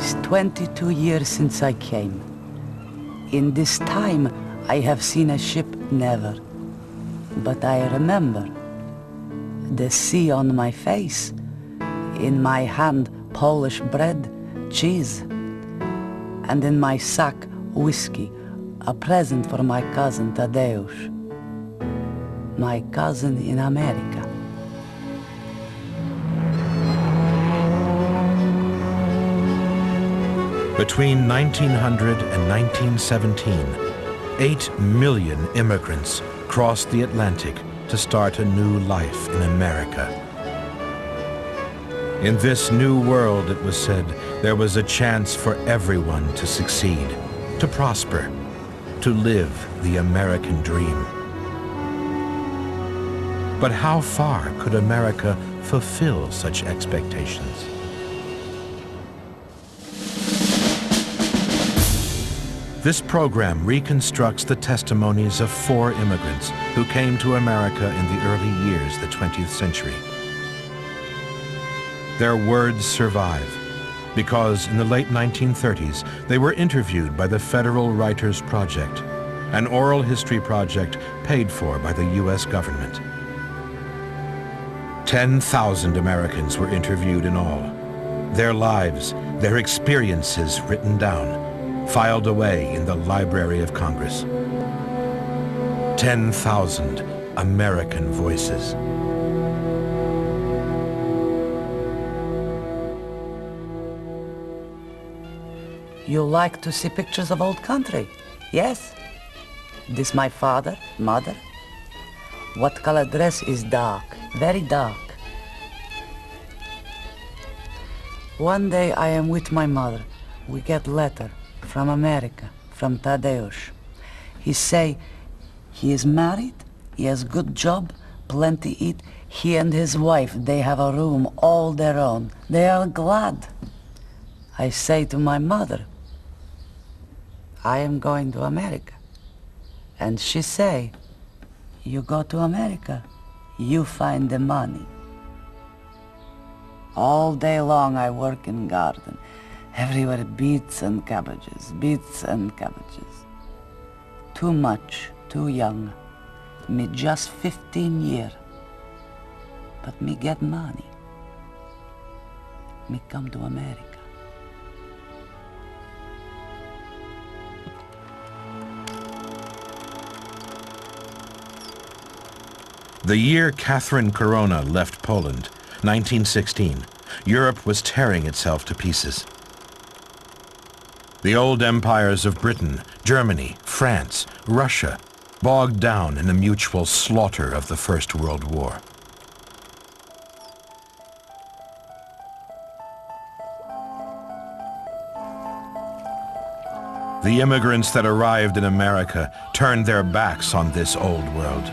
is 22 years since I came. In this time, I have seen a ship never. But I remember the sea on my face, in my hand Polish bread, cheese, and in my sack whiskey, a present for my cousin Tadeusz, my cousin in America. Between 1900 and 1917, 8 million immigrants crossed the Atlantic to start a new life in America. In this new world, it was said, there was a chance for everyone to succeed, to prosper, to live the American dream. But how far could America fulfill such expectations? This program reconstructs the testimonies of 4 immigrants who came to America in the early years of the 20th century. Their words survive because in the late 1930s, they were interviewed by the Federal Writers Project, an oral history project paid for by the U.S. government. 10,000 Americans were interviewed in all. Their lives, their experiences written down, filed away in the Library of Congress. 10,000 American voices. You like to see pictures of old country? Yes? This my father, mother. What color dress is dark, very dark. One day I am with my mother. We get letter from America, from Tadeusz. He say he is married, he has good job, plenty eat. He and his wife, they have a room all their own. They are glad. I say to my mother, I am going to America. And she say, you go to America, you find the money. All day long I work in garden. Everywhere beets and cabbages, beets and cabbages. Too much, too young. Me just 15 years. But me get money. Me come to America. The year Catherine Corona left Poland, 1916, Europe was tearing itself to pieces. The old empires of Britain, Germany, France, Russia, bogged down in the mutual slaughter of the First World War. The immigrants that arrived in America turned their backs on this old world.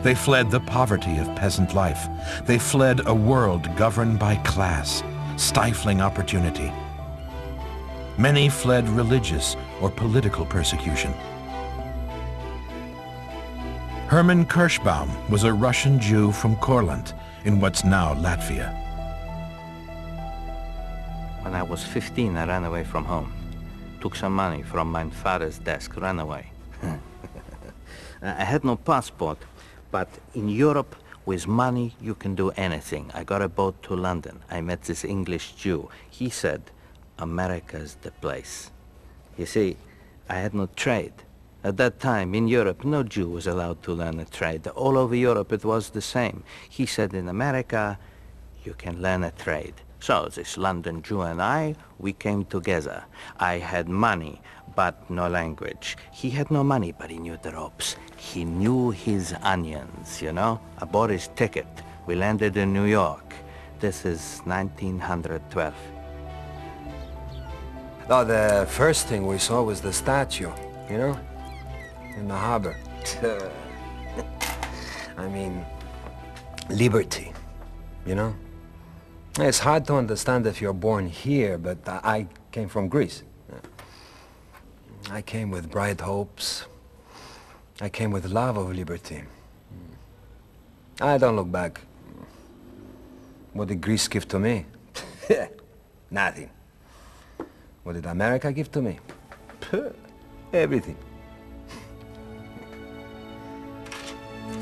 They fled the poverty of peasant life. They fled a world governed by class, stifling opportunity. Many fled religious or political persecution. Herman Kirschbaum was a Russian Jew from Courland in what's now Latvia. When I was 15, I ran away from home. Took some money from my father's desk, ran away. I had no passport, but in Europe, with money, you can do anything. I got a boat to London. I met this English Jew. He said, America's the place. You see, I had no trade. At that time, in Europe, no Jew was allowed to learn a trade. All over Europe, it was the same. He said, in America, you can learn a trade. So this London Jew and I, we came together. I had money, but no language. He had no money, but he knew the ropes. He knew his onions, you know? I bought his ticket. We landed in New York. This is 1912. Oh, the first thing we saw was the statue, you know? In the harbor. I mean, liberty, you know? It's hard to understand if you're born here, but I came from Greece. I came with bright hopes. I came with love of liberty. I don't look back. What did Greece give to me? Nothing. What did America give to me? Puh, everything.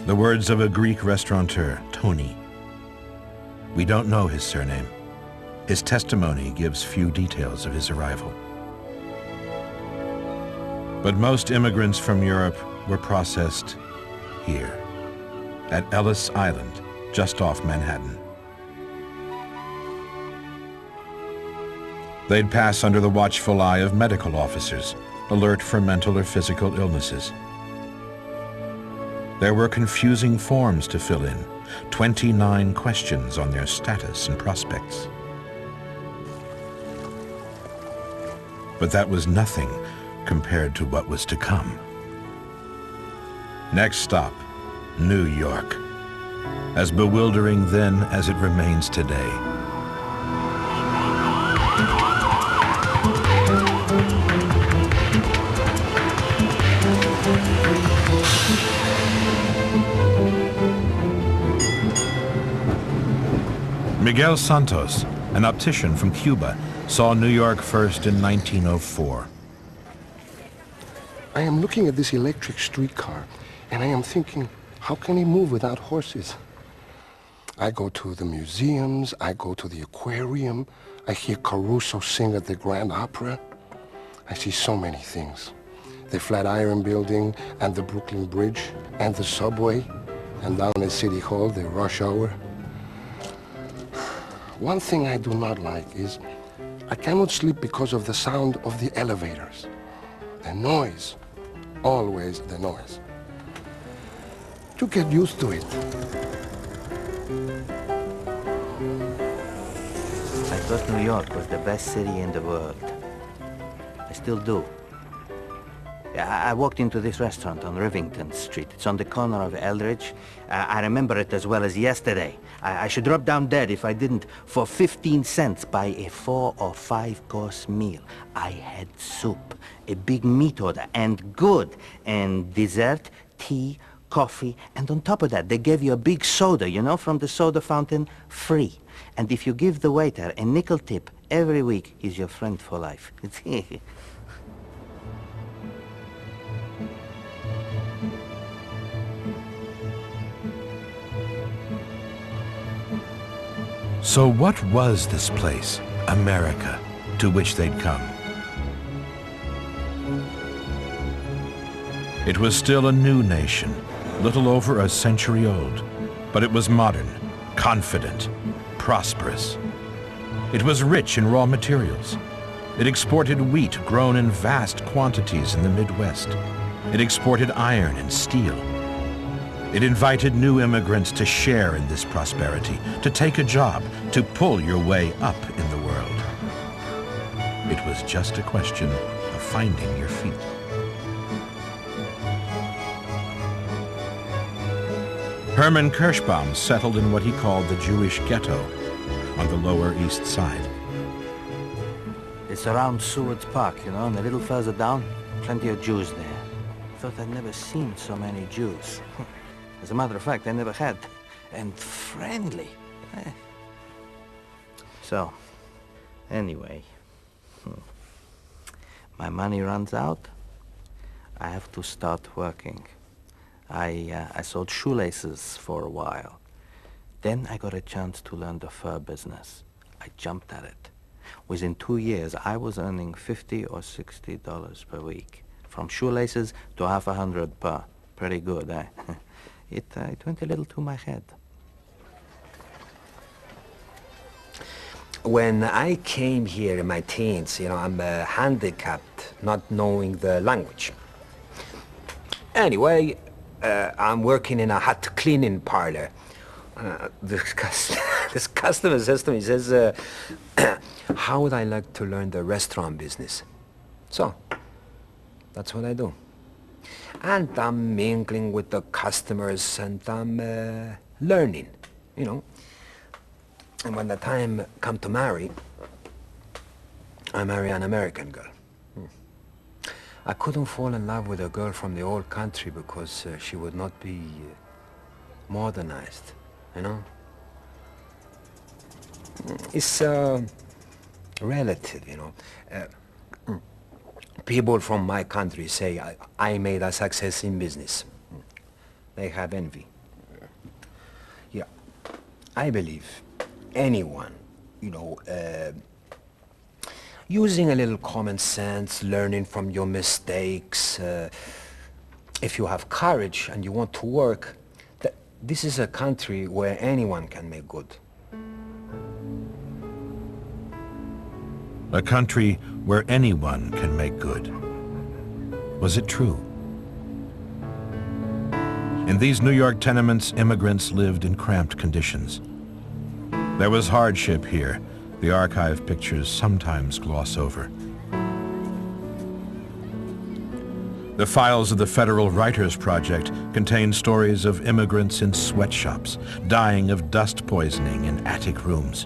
The words of a Greek restaurateur, Tony. We don't know his surname. His testimony gives few details of his arrival. But most immigrants from Europe were processed here, at Ellis Island, just off Manhattan. They'd pass under the watchful eye of medical officers, alert for mental or physical illnesses. There were confusing forms to fill in, 29 questions on their status and prospects. But that was nothing compared to what was to come. Next stop, New York. As bewildering then as it remains today. Miguel Santos, an optician from Cuba, saw New York first in 1904. I am looking at this electric streetcar, and I am thinking, how can it move without horses? I go to the museums, I go to the aquarium, I hear Caruso sing at the Grand Opera. I see so many things. The Flatiron Building, and the Brooklyn Bridge, and the subway, and down at City Hall, the rush hour. One thing I do not like is I cannot sleep because of the sound of the elevators. The noise, always the noise. To get used to it. I thought New York was the best city in the world. I still do. I walked into this restaurant on Rivington Street. It's on the corner of Eldridge. I remember it as well as yesterday. I should drop down dead if I didn't. For 15 cents, buy a 4 or 5 course meal. I had soup, a big meat order, and good. And dessert, tea, coffee, and on top of that, they gave you a big soda, you know, from the soda fountain, free. And if you give the waiter a nickel tip every week, he's your friend for life. So what was this place, America, to which they'd come? It was still a new nation, little over a century old, but it was modern, confident, prosperous. It was rich in raw materials. It exported wheat grown in vast quantities in the Midwest. It exported iron and steel. It invited new immigrants to share in this prosperity, to take a job, to pull your way up in the world. It was just a question of finding your feet. Herman Kirschbaum settled in what he called the Jewish ghetto on the Lower East Side. It's around Seward's Park, you know, and a little further down, plenty of Jews there. I thought I'd never seen so many Jews. As a matter of fact, I never had. And friendly. So, anyway, my money runs out. I have to start working. I sold shoelaces for a while. Then I got a chance to learn the fur business. I jumped at it. Within 2 years, I was earning $50 or $60 per week. From shoelaces to $100 per. Pretty good, eh? It went a little to my head. When I came here in my teens, you know, I'm handicapped, not knowing the language. Anyway, I'm working in a hot cleaning parlor. This customer says to me, he says, how would I like to learn the restaurant business? So, that's what I do. And I'm mingling with the customers and I'm learning, you know. And when the time come to marry, I marry an American girl. I couldn't fall in love with a girl from the old country because she would not be modernized, you know. It's relative, you know. People from my country say I made a success in business. They have envy. Yeah, I believe anyone, using a little common sense, learning from your mistakes, if you have courage and you want to work, this is a country where anyone can make good. A country where anyone can make good. Was it true? In these New York tenements, immigrants lived in cramped conditions. There was hardship here, the archive pictures sometimes gloss over. The files of the Federal Writers Project contain stories of immigrants in sweatshops, dying of dust poisoning in attic rooms.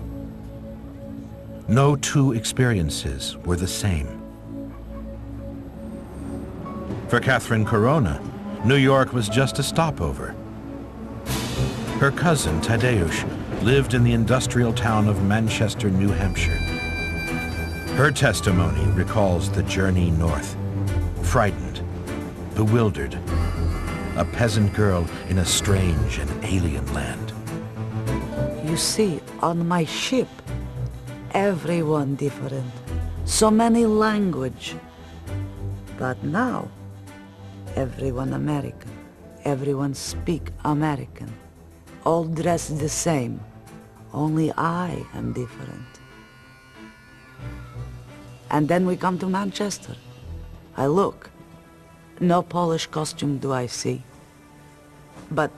No two experiences were the same. For Catherine Corona, New York was just a stopover. Her cousin, Tadeusz, lived in the industrial town of Manchester, New Hampshire. Her testimony recalls the journey north, frightened, bewildered, a peasant girl in a strange and alien land. You see, on my ship, everyone different, so many language. But now, everyone American, everyone speak American, all dressed the same, only I am different. And then we come to Manchester. I look, no Polish costume do I see. But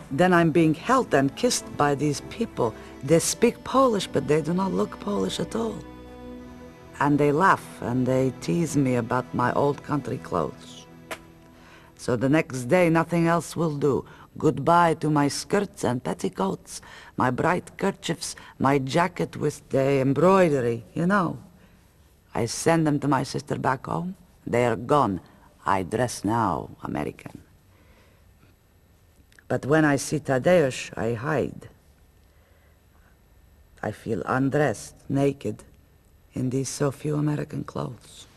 then I'm being held and kissed by these people. They speak Polish, but they do not look Polish at all. And they laugh and they tease me about my old country clothes. So the next day, nothing else will do. Goodbye to my skirts and petticoats, my bright kerchiefs, my jacket with the embroidery, I send them to my sister back home. They are gone. I dress now American. But when I see Tadeusz, I hide. I feel undressed, naked, in these so few American clothes.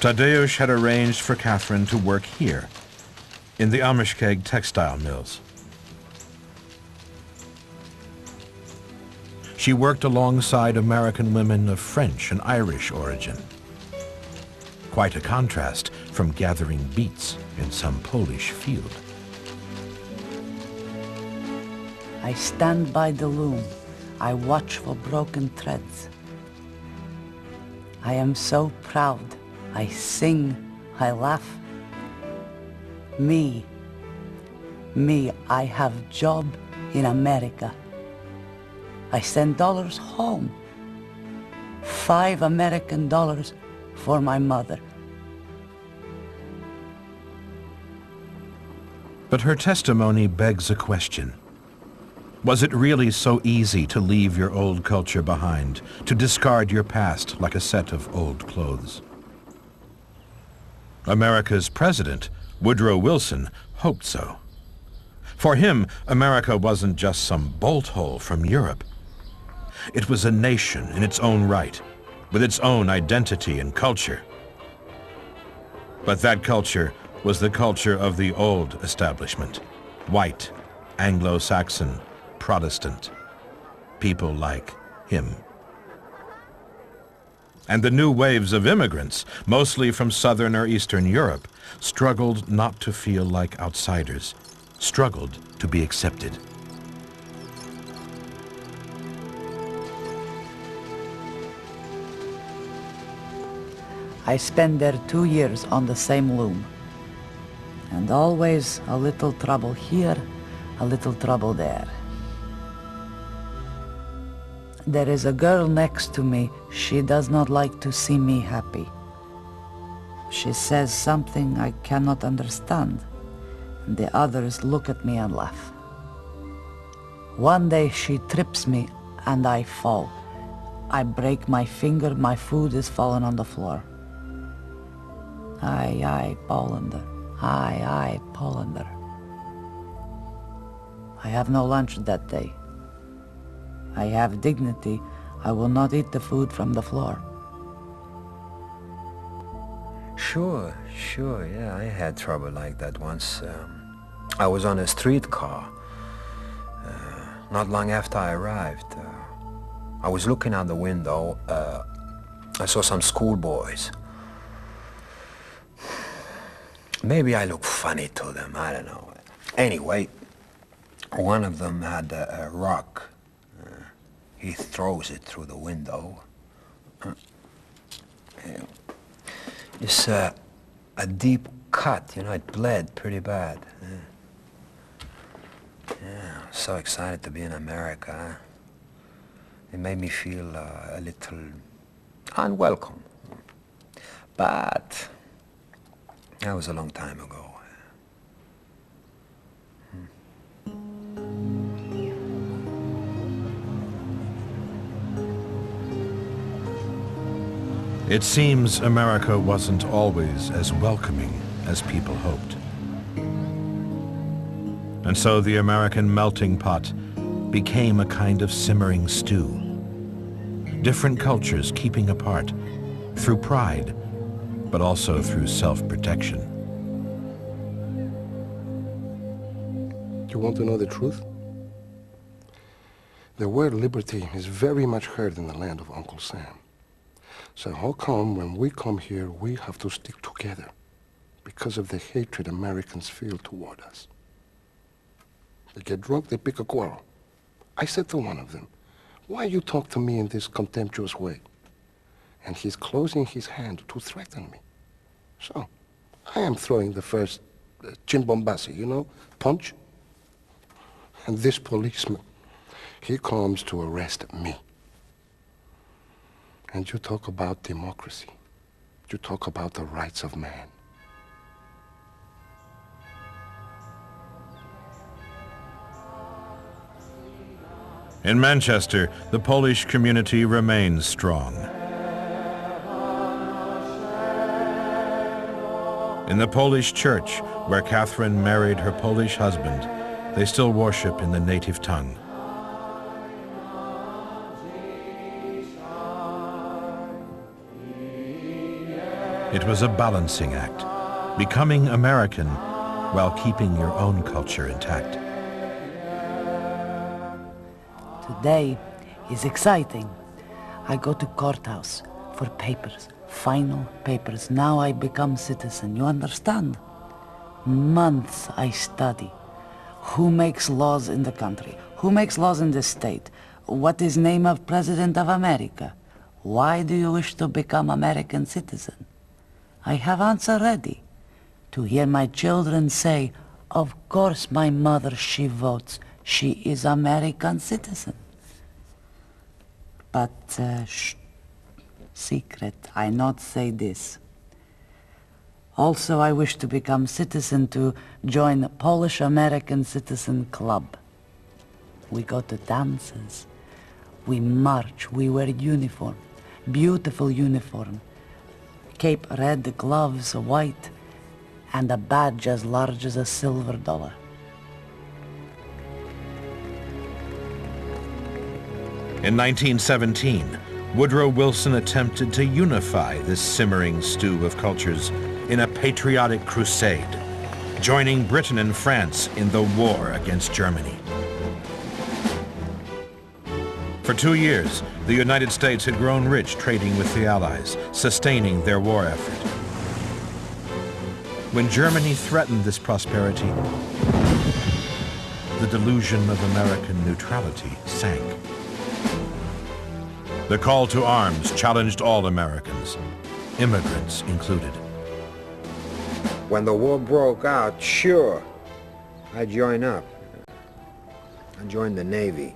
Tadeusz had arranged for Catherine to work here, in the Amishkeg textile mills. She worked alongside American women of French and Irish origin. Quite a contrast from gathering beets in some Polish field. I stand by the loom. I watch for broken threads. I am so proud. I sing, I laugh. Me, I have job in America. I send dollars home. $5 American for my mother. But her testimony begs a question. Was it really so easy to leave your old culture behind, to discard your past like a set of old clothes? America's president, Woodrow Wilson, hoped so. For him, America wasn't just some bolt hole from Europe. It was a nation in its own right, with its own identity and culture. But that culture was the culture of the old establishment, white, Anglo-Saxon, Protestant, people like him. And the new waves of immigrants, mostly from Southern or Eastern Europe, struggled not to feel like outsiders, struggled to be accepted. I spent there 2 years on the same loom. And always a little trouble here, a little trouble there. There is a girl next to me. She does not like to see me happy. She says something I cannot understand. The others look at me and laugh. One day she trips me and I fall. I break my finger, my food is fallen on the floor. Ai, Polander. Ai, Polander. I have no lunch that day. I have dignity. I will not eat the food from the floor. Sure, yeah, I had trouble like that once. I was on a streetcar, not long after I arrived. I was looking out the window. I saw some schoolboys. Maybe I look funny to them, I don't know. Anyway, one of them had a rock. He throws it through the window. It's a deep cut, you know, it bled pretty bad. Yeah, I'm so excited to be in America. It made me feel a little unwelcome. But that was a long time ago. It seems America wasn't always as welcoming as people hoped. And so the American melting pot became a kind of simmering stew. Different cultures keeping apart through pride, but also through self-protection. You want to know the truth? The word liberty is very much heard in the land of Uncle Sam. So how come when we come here, we have to stick together because of the hatred Americans feel toward us? They get drunk, they pick a quarrel. I said to one of them, "Why you talk to me in this contemptuous way?" And he's closing his hand to threaten me. So I am throwing the first chinbombasi, you know, punch. And this policeman, he comes to arrest me. And you talk about democracy. You talk about the rights of man. In Manchester, the Polish community remains strong. In the Polish church, where Catherine married her Polish husband, they still worship in the native tongue. It was a balancing act, becoming American while keeping your own culture intact. Today is exciting. I go to courthouse for papers, final papers. Now I become citizen, you understand? Months I study. Who makes laws in the country? Who makes laws in the state? What is name of President of America? Why do you wish to become American citizen? I have answer ready. To hear my children say, of course my mother, she votes. She is American citizen. But, shh, secret, I not say this. Also, I wish to become citizen to join the Polish American Citizen Club. We go to dances. We march, we wear uniform, beautiful uniform. Cape red, gloves white, and a badge as large as a silver dollar. In 1917, Woodrow Wilson attempted to unify this simmering stew of cultures in a patriotic crusade, joining Britain and France in the war against Germany. For 2 years, the United States had grown rich trading with the Allies, sustaining their war effort. When Germany threatened this prosperity, the delusion of American neutrality sank. The call to arms challenged all Americans, immigrants included. When the war broke out, sure, I joined up. I joined the Navy.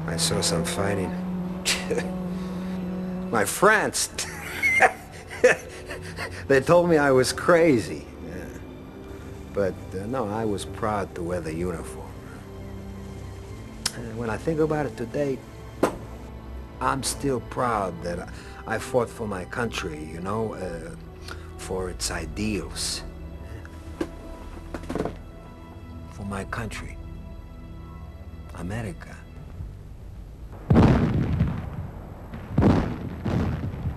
I saw some fighting. My friends, they told me I was crazy. But no, I was proud to wear the uniform. When I think about it today, I'm still proud that I fought for my country, you know, for its ideals. For my country, America.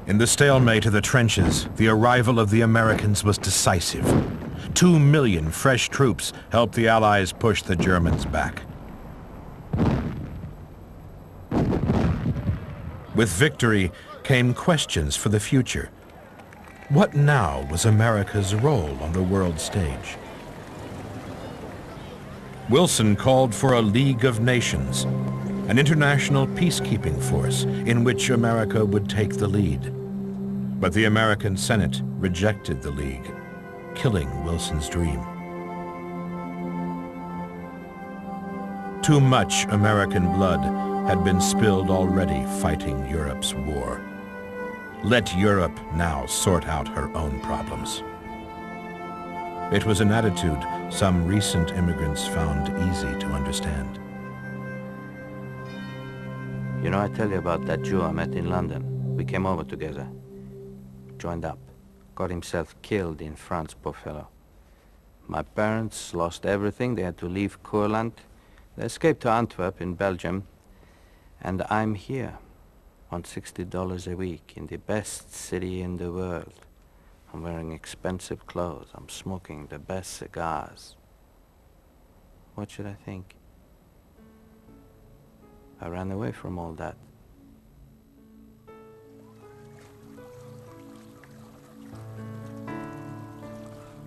In the stalemate of the trenches, the arrival of the Americans was decisive. 2 million fresh troops helped the Allies push the Germans back. With victory came questions for the future. What now was America's role on the world stage? Wilson called for a League of Nations, an international peacekeeping force in which America would take the lead. But the American Senate rejected the League, killing Wilson's dream. Too much American blood had been spilled already fighting Europe's war. Let Europe now sort out her own problems. It was an attitude some recent immigrants found easy to understand. You know, I tell you about that Jew I met in London. We came over together, joined up, got himself killed in France, poor fellow. My parents lost everything. They had to leave Courland. They escaped to Antwerp in Belgium. And I'm here on $60 a week in the best city in the world. I'm wearing expensive clothes. I'm smoking the best cigars. What should I think? I ran away from all that.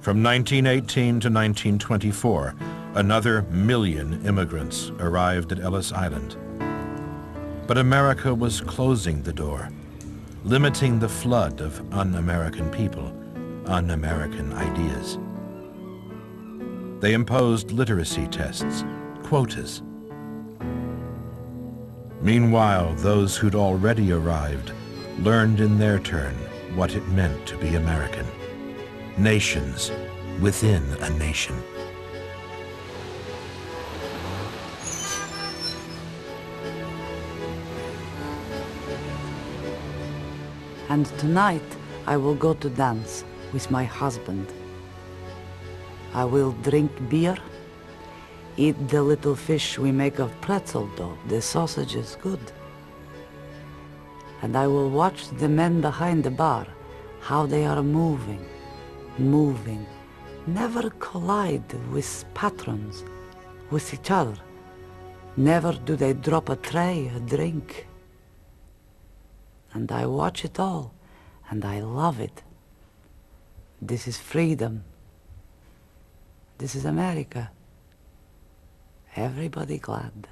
From 1918 to 1924, another 1 million immigrants arrived at Ellis Island. But America was closing the door, limiting the flood of un-American people, un-American ideas. They imposed literacy tests, quotas. Meanwhile, those who'd already arrived learned in their turn what it meant to be American. Nations within a nation. And tonight I will go to dance with my husband. I will drink beer, eat the little fish we make of pretzel dough. The sausage is good. And I will watch the men behind the bar, how they are moving, never collide with patrons, with each other. Never do they drop a tray, a drink. And I watch it all, and I love it. This is freedom. This is America. Everybody glad.